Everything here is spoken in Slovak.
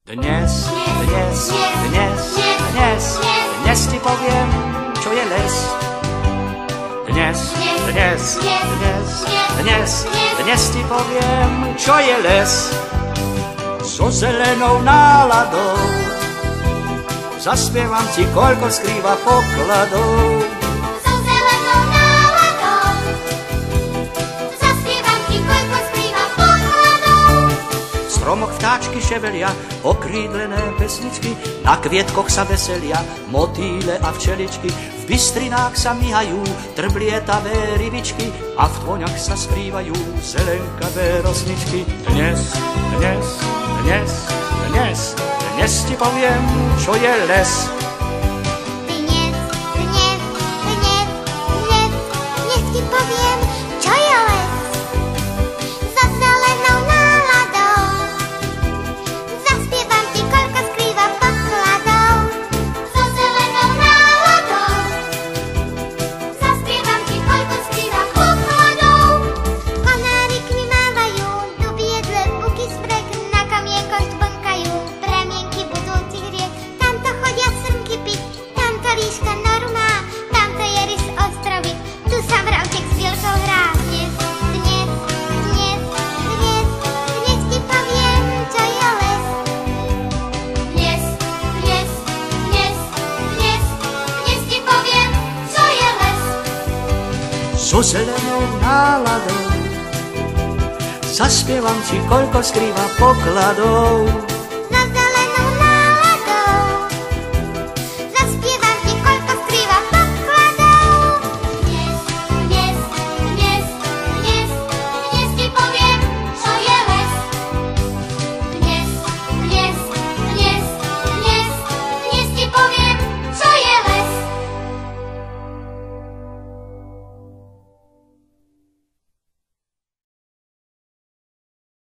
Dnes ti poviem, čo je les. Dnes ti poviem, čo je les. So zelenou náladou zaspievam ti, koľko skrýva pokladov. V stromoch vtáčky ševelia, okrídlené pesničky, na kvietkoch sa veselia, motýle a včeličky, v bystrinách sa myhajú trblietavé rybičky a v tvoňach sa skrývajú zelenkavé rosničky. Dnes ti poviem, čo je les. Dnes ti poviem, čo je les. Za zelenou náladou zaspievam ti, koľko skrýva pokladov. Za zelenou náladou zaspievam ti, koľko skrýva pokladov. Konári k nim mávajú, duby jedle, buky sprek, na kamienkach dbnkajú pramienky budúcich riek. Tamto chodia srnky piť, tamto líška noru má, tamto je rys ostrovik, tu sa mravček s bielkou hrá. Dnes ti poviem, čo je les. Dnes ti poviem, čo je les. So zelenou náladou zaspievam ti, koľko skrýva pokladov.